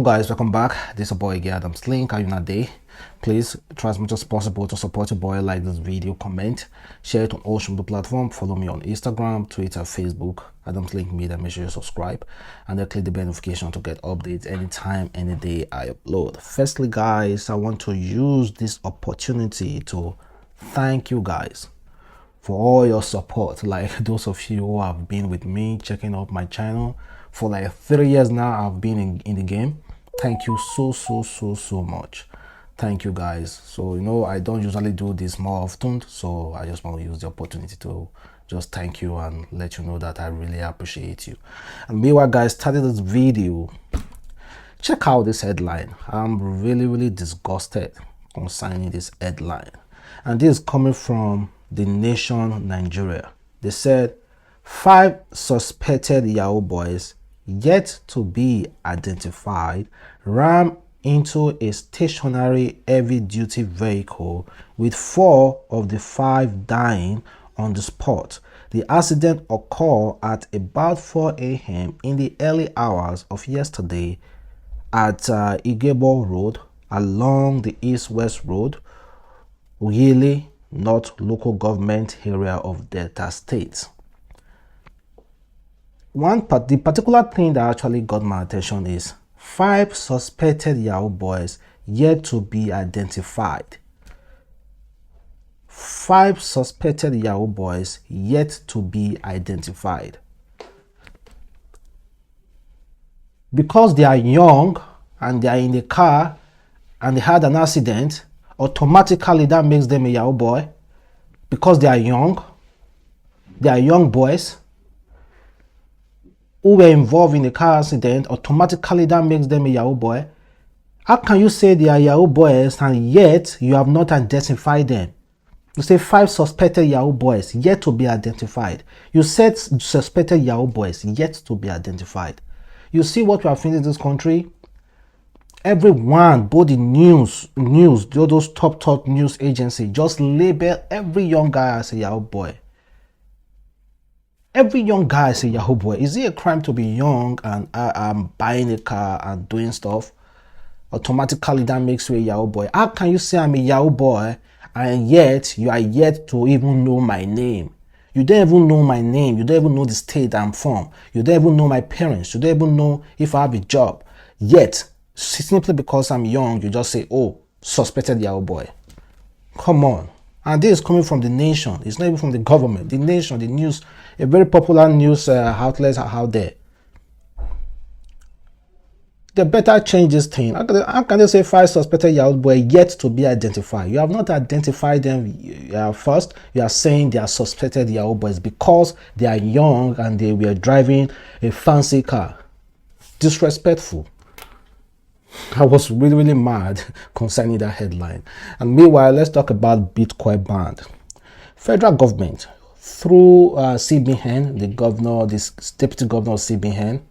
guys, welcome back. This is your boy again, Adamslink. How you not day? Please try as much as possible to support your boy. Like this video, comment, share it on all Shmurda platform. Follow me on Instagram, Twitter, Facebook, adamslinkmedia. Make sure you subscribe and then click the bell notification to get updates anytime, any day I upload. Firstly, guys, I want to use this opportunity to thank you guys for all your support. Like those of you who have been with me checking out my channel for like 3 years now. I've been in the game. Thank you so much. Thank you guys. So I don't usually do this more often, so I just want to use the opportunity to just thank you and let you know that I really appreciate you. And meanwhile, guys, started this video, check out this headline. I'm really disgusted concerning this headline, and this is coming from The Nation Nigeria. They said 5 suspected Yahoo boys yet to be identified ram into a stationary heavy-duty vehicle, with 4 of the 5 dying on the spot. The accident occurred at about 4 a.m. in the early hours of yesterday at Igebo Road along the East-West Road, Uyele North local government area of Delta State. The particular thing that actually got my attention is 5 suspected Yahoo boys yet to be identified. 5 suspected Yahoo boys yet to be identified. Because they are young and they are in the car and they had an accident, automatically that makes them a Yahoo boy. Because they are young boys who were involved in the car accident, automatically that makes them a Yahoo boy. How can you say they are Yahoo boys and yet you have not identified them? You say 5 suspected Yahoo boys yet to be identified. You said suspected Yahoo boys yet to be identified. You see what we have seen in this country? Everyone, both the news, those top news agencies, just label every young guy as a Yahoo boy. Every young guy is a Yahoo boy. Is it a crime to be young and buying a car and doing stuff? Automatically that makes you a Yahoo boy. How can you say I'm a Yahoo boy and yet you are yet to even know my name? You don't even know my name. You don't even know the state I'm from. You don't even know my parents. You don't even know if I have a job. Yet, simply because I'm young, you just say, oh, suspected Yahoo boy. Come on. And this is coming from The Nation. It's not even from the government. The Nation, the news, a very popular news outlets are out there. They better change this thing. How can they say 5 suspected Yahoo boys yet to be identified? You have not identified them first. You are saying they are suspected Yahoo boys because they are young and they were driving a fancy car. Disrespectful. I was really mad concerning that headline. And meanwhile, let's talk about Bitcoin ban. Federal government through CBN, the deputy governor of CBN,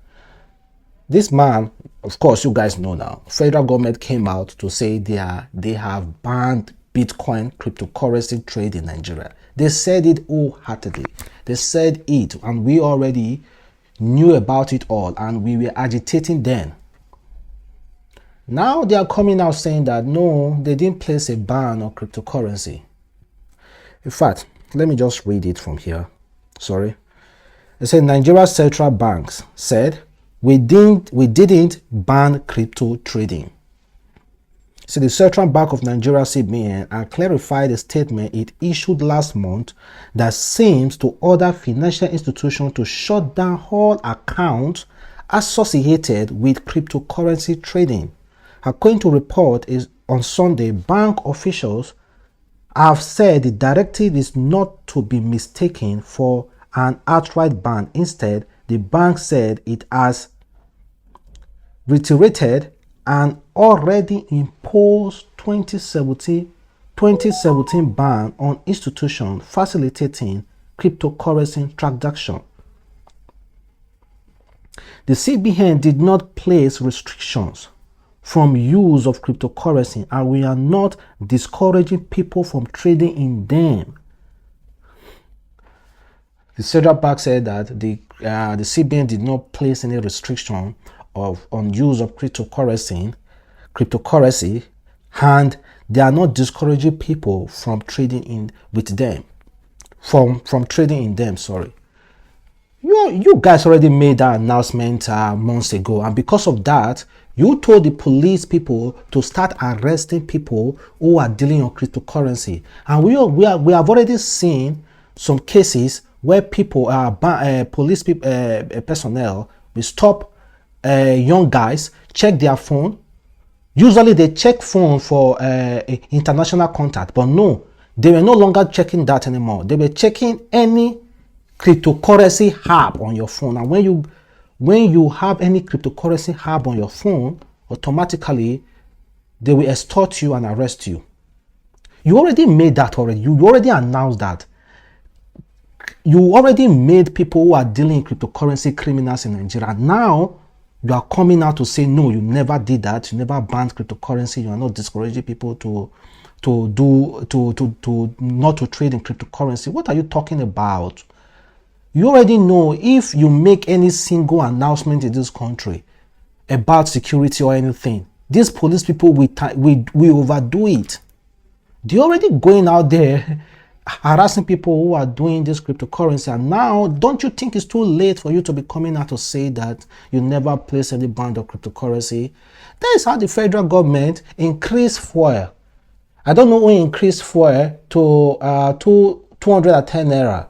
this man, of course, you guys know now, federal government came out to say they have banned Bitcoin cryptocurrency trade in Nigeria. They said it wholeheartedly. They said it, and we already knew about it all, and we were agitating then. Now they are coming out saying that no, they didn't place a ban on cryptocurrency. In fact, let me just read it from here. Sorry. It said Nigeria Central Banks said we didn't ban crypto trading. So the Central Bank of Nigeria CBN clarified a statement it issued last month that seems to order financial institutions to shut down all accounts associated with cryptocurrency trading. According to report on Sunday, bank officials have said the directive is not to be mistaken for an outright ban. Instead, the bank said it has reiterated an already imposed 2017 ban on institutions facilitating cryptocurrency transactions. The CBN did not place restrictions from use of cryptocurrency, and we are not discouraging people from trading in them. The Central Bank said that the CBN did not place any restriction on use of cryptocurrency, and they are not discouraging people from trading in with them, from trading in them. Sorry, you guys already made that announcement months ago, and because of that, you told the police people to start arresting people who are dealing on cryptocurrency. And we have already seen some cases where people police personnel will stop young guys, check their phone. Usually they check phone for international contact, but no, they were no longer checking that anymore. They were checking any cryptocurrency app on your phone. And when you have any cryptocurrency app on your phone, automatically they will extort you and arrest you. You already made that already. You already announced that. You already made people who are dealing in cryptocurrency criminals in Nigeria. Now you are coming out to say no, you never did that. You never banned cryptocurrency. You are not discouraging people to not to trade in cryptocurrency. What are you talking about? You already know if you make any single announcement in this country about security or anything, these police people will overdo it. They're already going out there harassing people who are doing this cryptocurrency, and now don't you think it's too late for you to be coming out to say that you never placed any ban on cryptocurrency? That is how the federal government increased fuel. I don't know who increased fuel to 210 naira,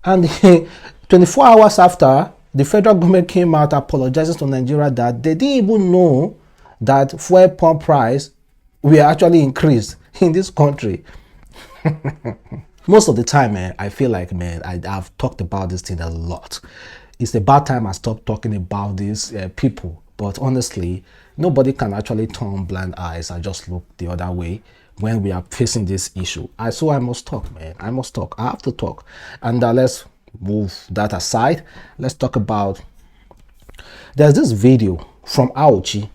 and 24 hours after, the federal government came out apologizing to Nigeria that they didn't even know that fuel pump price will actually increase in this country. Most of the time, man, I feel like, man, I've talked about this thing a lot. It's about time I stop talking about these people. But honestly, nobody can actually turn blind eyes and just look the other way when we are facing this issue. So I must talk, man. I must talk. I have to talk. And let's move that aside. Let's talk about, there's this video from Aochi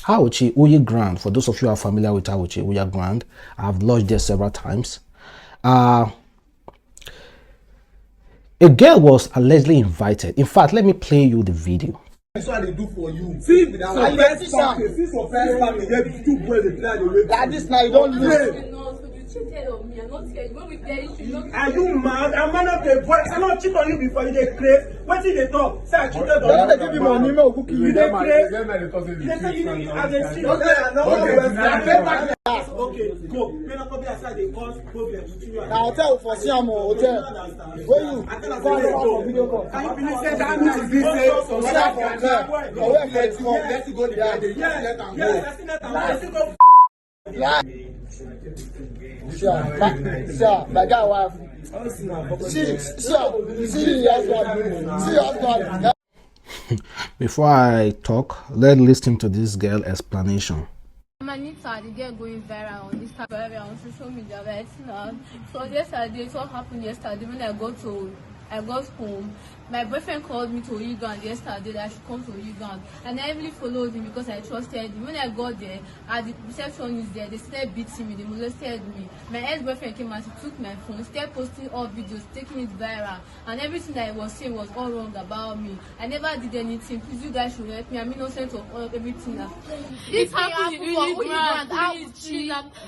Uyi Grand. For those of you who are familiar with Aochi Uyi Grand, I've lodged there several times. A girl was allegedly invited. In fact, let me play you the video. That's what they do for you. See, so first family, they two boys they play the way. Like this now, you don't lose. Cheated on me. I'm not scared. When we play, you should not. Are you mad? I'm one of the boys. I don't cheat on you before you get crazy. What did they talk? Say I cheated on you. Don't give you money, no cookie. You get crazy. They say you as a cheat. Okay, go. When I come outside, they cause problem between you. Now hotel for Siamo hotel. Where you? I tell you video call. Can you believe that is this day? So share for there. Let's go there. Let's go. Yeah. My guy wife. Before I talk, let's listen to this girl explanation. Manipulative, the girl going viral on Instagram on social media right now. So yesterday, what happened yesterday when I got home, my boyfriend called me to Uganda yesterday that I should come to Uganda, and I heavily followed him because I trusted him. When I got there, the receptionist there, they started beating me, they molested me. My ex-boyfriend came and he took my phone, started posting all videos, taking it viral, and everything that I was saying was all wrong about me. I never did anything. Please, you guys should help me. I'm innocent of all everything. This happened in Uganda.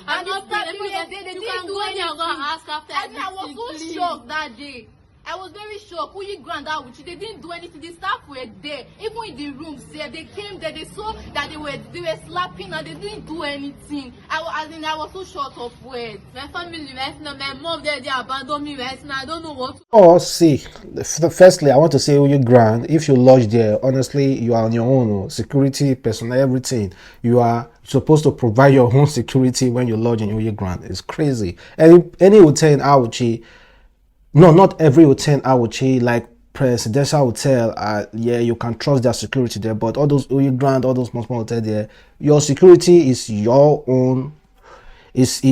I'm not that they didn't do anything. I was so shocked that day. I was very shocked. Uyi Grand out with you. They didn't do anything. The staff were there. Even in the rooms there, they came there. They saw that they were slapping and they didn't do anything. I was so short of words. My family right now, my mom they abandoned me right now. I don't know what to. Oh, see. Firstly, I want to say Uyi Grand, if you lodge there, honestly, you are on your own. Security, personnel, everything. You are supposed to provide your own security when you lodge in Uyi Grand. It's crazy. Any hotel in Aochi. No, not every hotel in Aochi, like Presidential Hotel, yeah, you can trust their security there, but all those Uyi Grand, all those small hotels there, your security is your own, is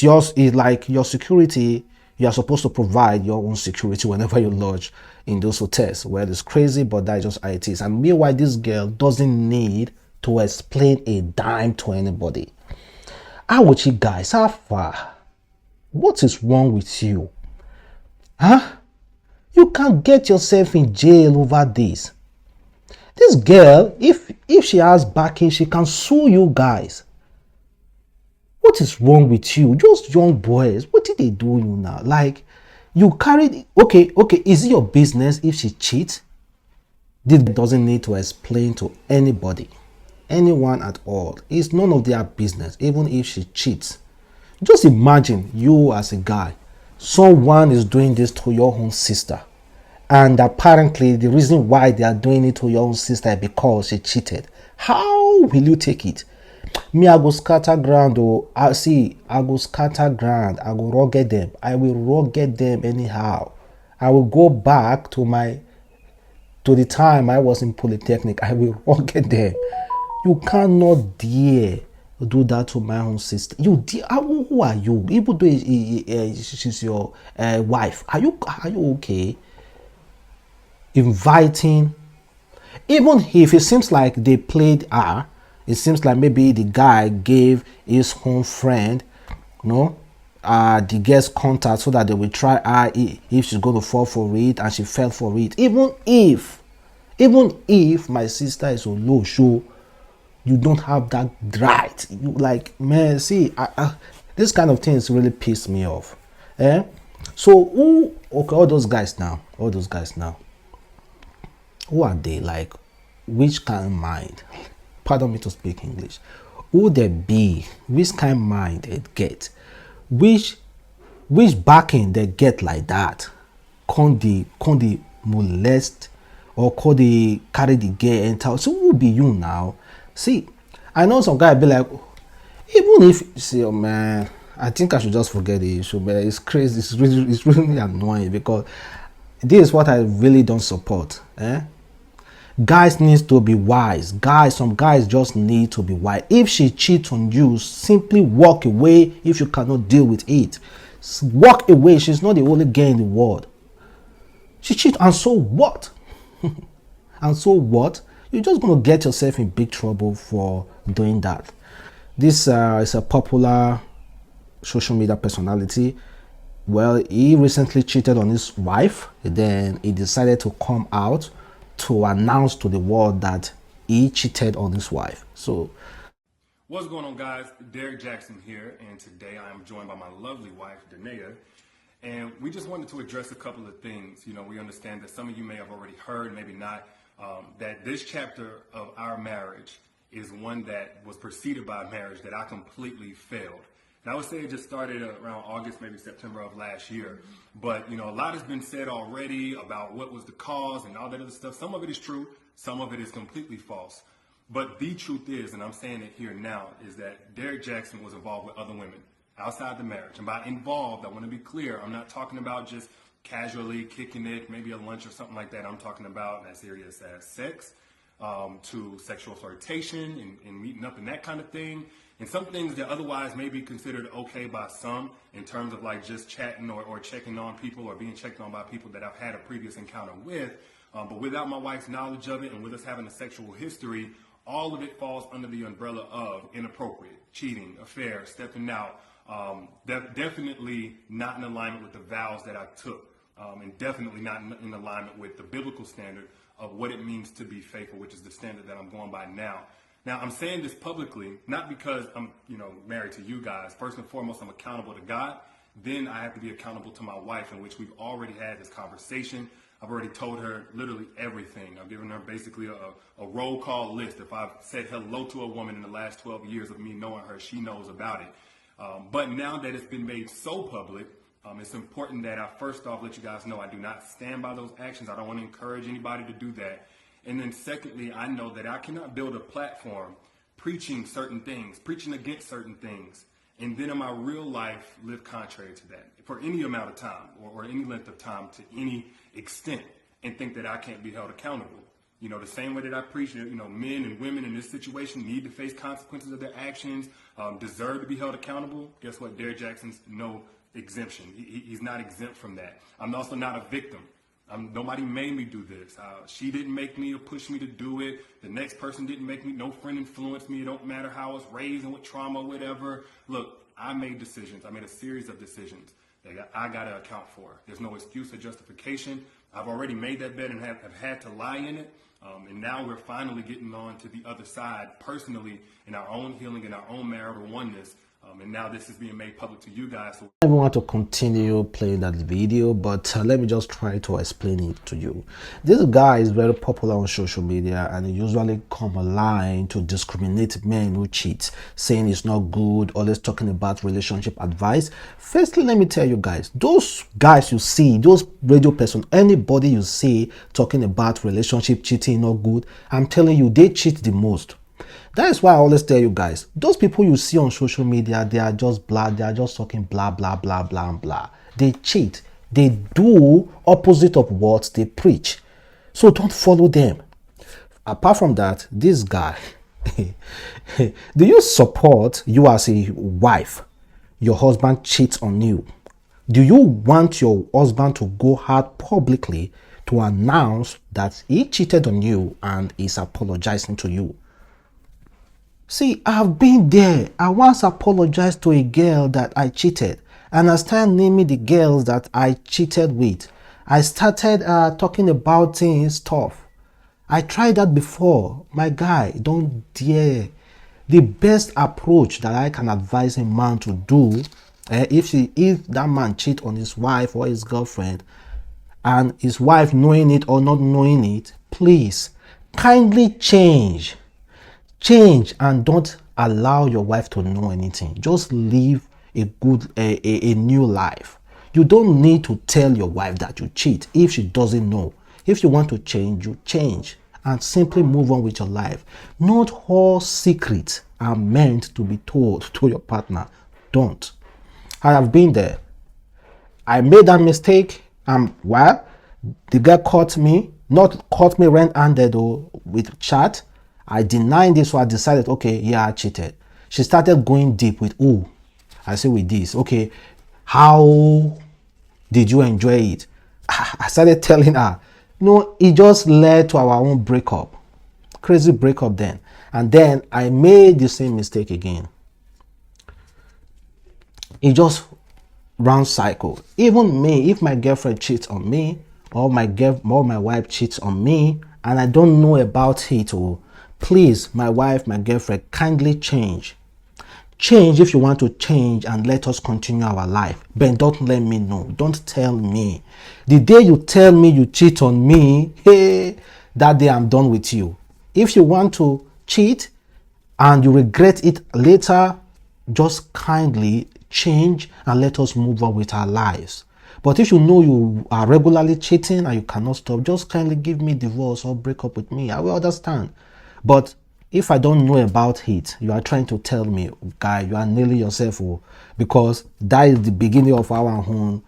yours, is like your security, you are supposed to provide your own security whenever you lodge in those hotels. Well, it's crazy, but that's just how it is. And meanwhile, this girl doesn't need to explain a dime to anybody. Aochi guys, how far? What is wrong with you? Huh? You can't get yourself in jail over this. This girl, if she has backing, she can sue you guys. What is wrong with you? Just young boys. What did they do you now? Like, you carried, okay, is it your business if she cheats? This doesn't need to explain to anybody, anyone at all. It's none of their business, even if she cheats. Just imagine you as a guy, someone is doing this to your own sister, and apparently the reason why they are doing it to your own sister is because she cheated. How will you take it? Me, I go scatter ground. Oh, I go scatter ground. I go rugged them. I will rugged them anyhow. I will go back to the time I was in Polytechnic. I will rugged them. You cannot dare do that to my own sister. Who are you? Even though she's your wife, are you okay? Inviting, even if it seems like they played her, it seems like maybe the guy gave his own friend, the guest contact so that they will try her if she's going to fall for it, and she fell for it. Even if my sister is on low show, you don't have that right. You like, man, see, this kind of things really piss me off. So all those guys now, who are they? Like, which kind of mind? Pardon me to speak English. Who they be? Which kind of mind they get? Which backing they get like that? Can they molest or can they carry the girl enter? So who be you now? See, I know some guy be like, even if see, oh man, I think I should just forget the issue, but it's crazy. It's really annoying because this is what I really don't support. Guys needs to be wise. Some guys just need to be wise. If she cheats on you, simply walk away. If you cannot deal with it, walk away. She's not the only girl in the world. She cheats, and so what? And so what? You're just going to get yourself in big trouble for doing that. This is a popular social media personality. Well, he recently cheated on his wife. Then he decided to come out to announce to the world that he cheated on his wife. So, what's going on, guys? Derrick Jaxn here, and today I am joined by my lovely wife, Danae, and we just wanted to address a couple of things. We understand that some of you may have already heard, maybe not, that this chapter of our marriage is one that was preceded by a marriage that I completely failed. And I would say it just started around August, maybe September of last year. But, a lot has been said already about what was the cause and all that other stuff. Some of it is true. Some of it is completely false. But the truth is, and I'm saying it here now, is that Derrick Jaxn was involved with other women outside the marriage. And by involved, I want to be clear. I'm not talking about just casually kicking it, maybe a lunch or something like that. I'm talking about as serious as sex, to sexual flirtation and meeting up and that kind of thing. And some things that otherwise may be considered okay by some in terms of like just chatting or checking on people or being checked on by people that I've had a previous encounter with. But without my wife's knowledge of it and with us having a sexual history, all of it falls under the umbrella of inappropriate, cheating, affair, stepping out, definitely not in alignment with the vows that I took, and definitely not in alignment with the biblical standard of what it means to be faithful, which is the standard that I'm going by now. Now, I'm saying this publicly, not because I'm, married to you guys. First and foremost, I'm accountable to God. Then I have to be accountable to my wife, in which we've already had this conversation. I've already told her literally everything. I've given her basically a roll call list. If I've said hello to a woman in the last 12 years of me knowing her, she knows about it. But now that it's been made so public, it's important that I first off let you guys know I do not stand by those actions. I don't want to encourage anybody to do that. And then secondly, I know that I cannot build a platform preaching certain things, preaching against certain things, and then in my real life live contrary to that for any amount of time or any length of time to any extent and think that I can't be held accountable. The same way that I preach, men and women in this situation need to face consequences of their actions, deserve to be held accountable. Guess what? Derrick Jaxn's no exemption. He's not exempt from that. I'm also not a victim. Nobody made me do this. She didn't make me or push me to do it. The next person didn't make me. No friend influenced me. It don't matter how I was raised and what trauma, whatever. Look, I made decisions. I made a series of decisions that I got to account for. There's no excuse or justification. I've already made that bed and have had to lie in it. And now we're finally getting on to the other side personally in our own healing, in our own marital oneness. And now this is being made public to you guys. So I want to continue playing that video, but let me just try to explain it to you. This guy is very popular on social media, and he usually come online to discriminate men who cheat, saying it's not good, always talking about relationship advice. Firstly, let me tell you guys, those guys you see, those radio person, anybody you see talking about relationship cheating not good, I'm telling you, they cheat the most. That is why I always tell you guys, those people you see on social media, they are just blah, they are just talking blah, blah, blah, blah, blah. They cheat. They do opposite of what they preach. So don't follow them. Apart from that, this guy, do you support you as a wife, your husband cheats on you? Do you want your husband to go out publicly to announce that he cheated on you and is apologizing to you? See, I've been there. I once apologized to a girl that I cheated, and I started naming the girls that I cheated with. I started talking about things tough. I tried that before. My guy, don't dare. The best approach that I can advise a man to do, if that man cheat on his wife or his girlfriend, and his wife knowing it or not knowing it, please kindly change and don't allow your wife to know anything. Just live a new life. You don't need to tell your wife that you cheat if she doesn't know. If you want to change, you change and simply move on with your life. Not all secrets are meant to be told to your partner. Don't. I have been there. I made that mistake. Well, the girl caught me, not caught me red-handed or with chat. I denied this, so I decided, okay, yeah, I cheated. She started going deep with, oh, I say with this, okay, how did you enjoy it? I started telling her, no, it just led to our own breakup. Crazy breakup then. And then I made the same mistake again. It just round cycle. Even me, if my girlfriend cheats on me, or my wife cheats on me, and I don't know about it, or please, my wife, my girlfriend, kindly change. Change if you want to change and let us continue our life. But don't let me know. Don't tell me. The day you tell me you cheat on me, hey, that day I'm done with you. If you want to cheat and you regret it later, just kindly change and let us move on with our lives. But if you know you are regularly cheating and you cannot stop, just kindly give me divorce or break up with me. I will understand. But if I don't know about it, you are trying to tell me, guy, you are nailing yourself, because that is the beginning of our own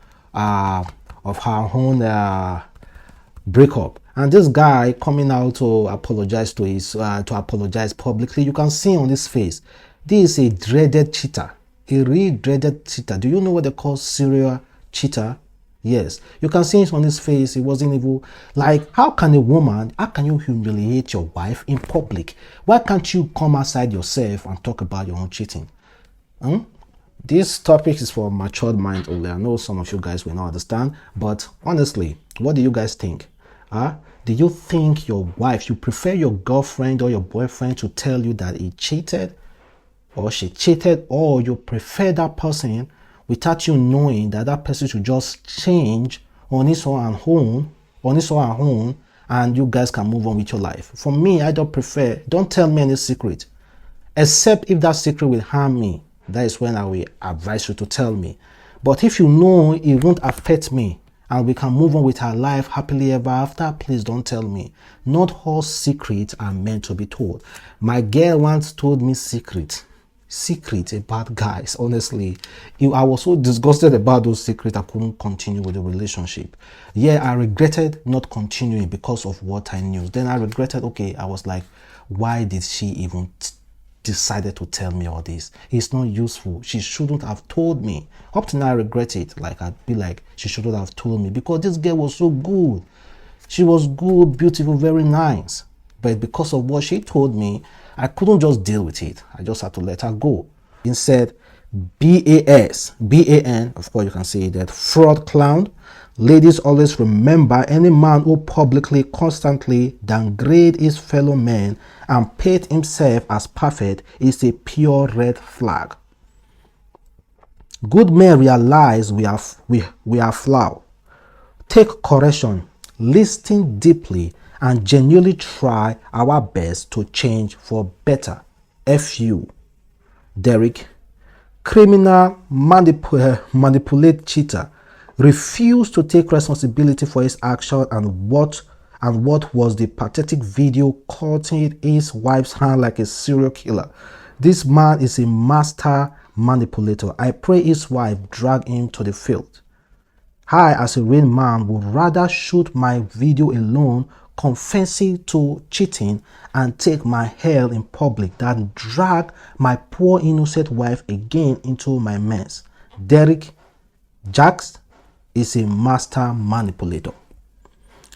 breakup. And this guy coming out to apologize to apologize publicly, you can see on his face, this is a dreaded cheater, a real dreaded cheater. Do you know what they call serial cheater? Yes, you can see it on his face. It wasn't evil. Like, how can you humiliate your wife in public? Why can't you come outside yourself and talk about your own cheating? This topic is for matured mind only. I know some of you guys will not understand, but honestly, what do you guys think? Do you think your wife, you prefer your girlfriend or your boyfriend to tell you that he cheated or she cheated, or you prefer that person without you knowing that that person should just change on his own and you guys can move on with your life? For me, I don't prefer, don't tell me any secret, except if that secret will harm me. That is when I will advise you to tell me. But if you know it won't affect me and we can move on with our life happily ever after, please don't tell me. Not all secrets are meant to be told. My girl once told me secret about guys. Honestly, I was so disgusted about those secrets, I couldn't continue with the relationship. Yeah, I regretted not continuing because of what I knew. Then I regretted, okay, I was like, why did she even decided to tell me all this? It's not useful. She shouldn't have told me. Up to now I regret it. Like, I'd be like, she shouldn't have told me, because this girl was so good. She was good, beautiful, very nice. But because of what she told me, I couldn't just deal with it. I just had to let her go. Instead, BAN, of course you can see that, fraud clown. Ladies, always remember, any man who publicly constantly downgrade his fellow men and paint himself as perfect is a pure red flag. Good men realize we are flawed. Take correction, listen deeply, and genuinely try our best to change for better. F.U. Derrick, criminal, manipulate cheater, refused to take responsibility for his action, and what was the pathetic video cutting his wife's hand like a serial killer. This man is a master manipulator. I pray his wife drag him to the field. I, as a real man, would rather shoot my video alone, confessing to cheating, and take my hell in public than drag my poor innocent wife again into my mess. Derrick jaxn is a master manipulator.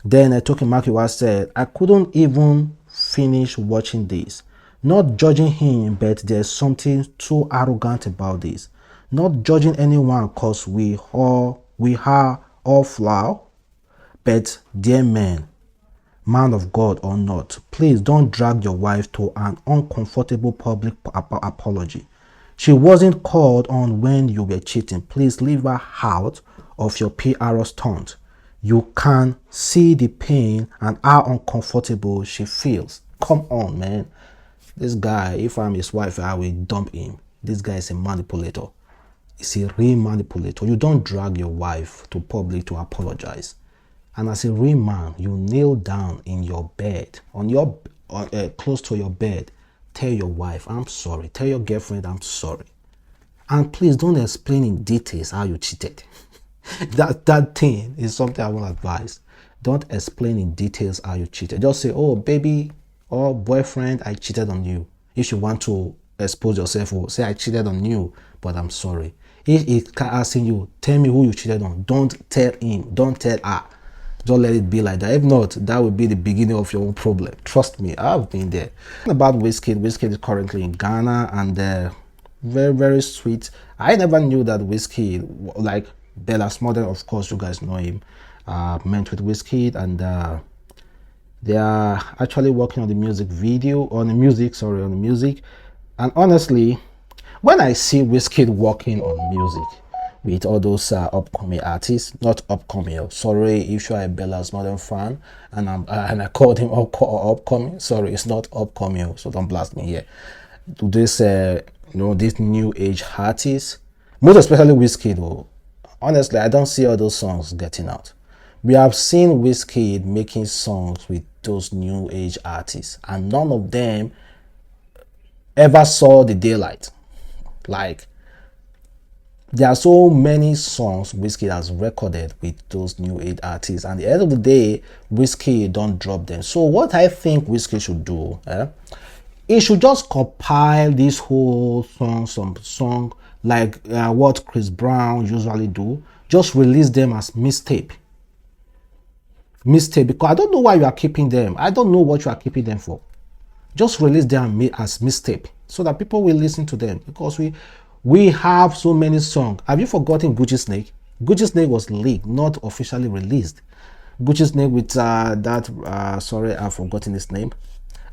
Then Toki Makiwa said, I couldn't even finish watching this. Not judging him, but there's something too arrogant about this. Not judging anyone because we are all flawed. But dear man of God or not, please don't drag your wife to an uncomfortable public apology. She wasn't called on when you were cheating. Please leave her out of your PR stunt. You can see the pain and how uncomfortable she feels. Come on, man. This guy, if I'm his wife, I will dump him. This guy is a manipulator. He's a real manipulator. You don't drag your wife to public to apologize. And as a real man, you kneel down in your bed, close to your bed. Tell your wife, I'm sorry. Tell your girlfriend, I'm sorry. And please don't explain in details how you cheated. that thing is something I won't advise. Don't explain in details how you cheated. Just say, oh, baby or boyfriend, I cheated on you. If you want to expose yourself, or say, I cheated on you, but I'm sorry. If he's asking you, tell me who you cheated on, don't tell him, don't tell her. Don't let it be like that. If not, that will be the beginning of your own problem. Trust me, I've been there. About Wizkid, Wizkid is currently in Ghana, and very, very sweet. I never knew that Wizkid, like Bella's mother, of course, you guys know him, met with Wizkid, and they are actually working on the music. And honestly, when I see Wizkid working on music with all those upcoming artists, not upcoming, sorry if you are a Bella's Modern fan and I called him upcoming, sorry, it's not upcoming, so don't blast me here. This this new age artists, most especially Wizkid, honestly, I don't see all those songs getting out. We have seen Wizkid making songs with those new age artists, and none of them ever saw the daylight. Like, there are so many songs Wizkid has recorded with those new age artists, and at the end of the day, Wizkid don't drop them. So what I think Wizkid should do, he should just compile this whole song like what Chris Brown usually do. Just release them as mixtape, because I don't know why you are keeping them. I don't know what you are keeping them for. Just release them as mixtape so that people will listen to them, because we have so many songs. Have you forgotten Gucci Snake? Gucci Snake was leaked, not officially released. Gucci Snake with sorry, I've forgotten his name.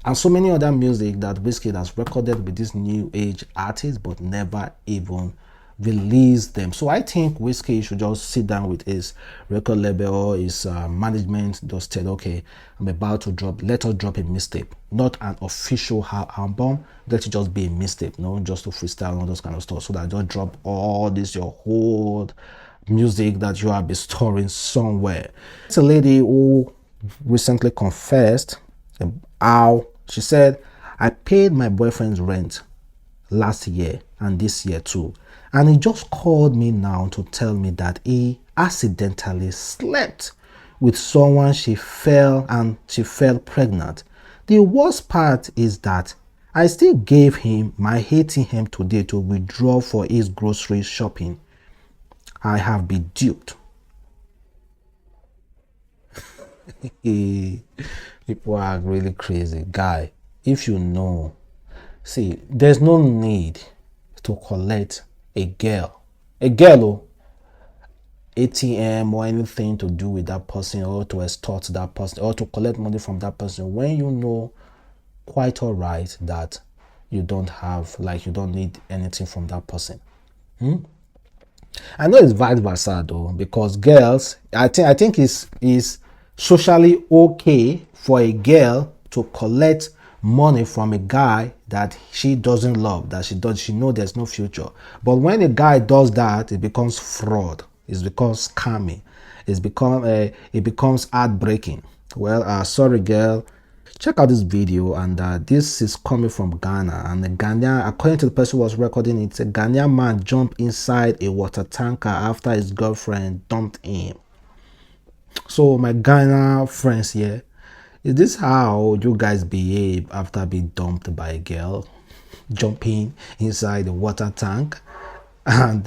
And so many other music that Wizkid has recorded with this new age artists, but never even released them. So I think Wizkid should just sit down with his record label or his management, just tell, okay, I'm about to let us drop a mixtape, not an official album. Let it just be a mixtape, just to freestyle and all those kind of stuff, so that I just drop all this your whole music that you have been storing somewhere. It's a lady who recently confessed how she said, I paid my boyfriend's rent last year and this year too, and he just called me now to tell me that he accidentally slept with someone she fell pregnant. The worst part is that I still gave him my ATM today to withdraw for his grocery shopping. I have been duped. People are really crazy. Guy, if you know, see, there's no need to collect a girl, oh, ATM or anything to do with that person, or to extort that person, or to collect money from that person, when you know quite all right that you don't have, like, you don't need anything from that person. I know it's vice versa though, because girls, I think it's socially okay for a girl to collect money from a guy that she doesn't love, that she know there's no future. But when a guy does that, it becomes fraud. It becomes scamming. It becomes heartbreaking. Well, sorry girl, check out this video, and this is coming from Ghana, and the Ghanaian, according to the person who was recording it, a Ghanaian man jumped inside a water tanker after his girlfriend dumped him. So my Ghana friends here, is this how you guys behave after being dumped by a girl? Jumping inside the water tank and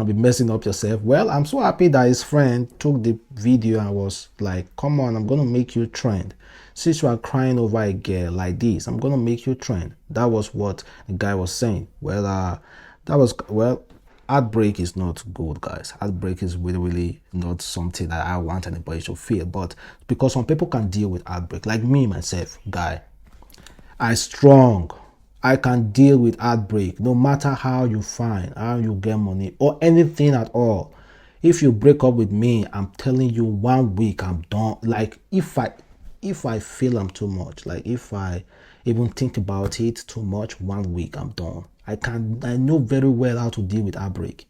be messing up yourself? Well, I'm so happy that his friend took the video and was like, come on, I'm gonna make you trend. Since you are crying over a girl like this, I'm gonna make you trend. That was what the guy was saying. Well, heartbreak is not good, guys. Heartbreak is really not something that I want anybody to feel. But because some people can deal with heartbreak, like me myself, guy, I can deal with heartbreak, no matter how you find, how you get money, or anything at all. If you break up with me, I'm telling you, 1 week I'm done. Like, if I feel I'm too much, like if I even think about it too much, 1 week I'm done. I know very well how to deal with heartbreak.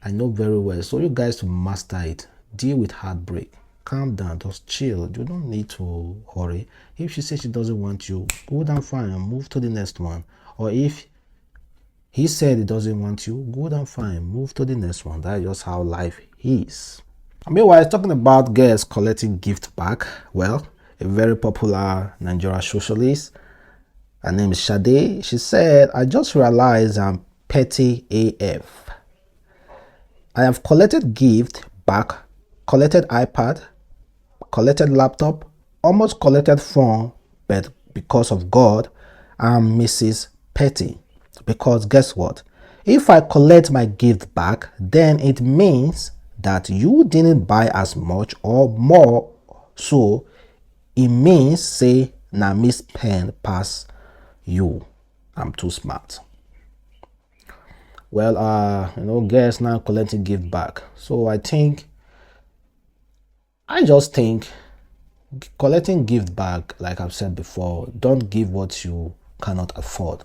I know very well. So you guys to master it. Deal with heartbreak. Calm down, just chill. You don't need to hurry. If she says she doesn't want you, go down fine and move to the next one. Or if he said he doesn't want you, go down fine, move to the next one. That's just how life is. Meanwhile, talking about girls collecting gift back, well, a very popular Nigerian socialist, her name is Sade, she said, I just realized I'm petty AF. I have collected gift back, collected iPad, collected laptop, almost collected phone, but because of God, I'm Mrs. Petty. Because guess what? If I collect my gift back, then it means that you didn't buy as much or more, so it means say na miss pen pass you. I'm too smart. Well, girls now collecting gift back. So I just think collecting gift back, like I've said before, don't give what you cannot afford.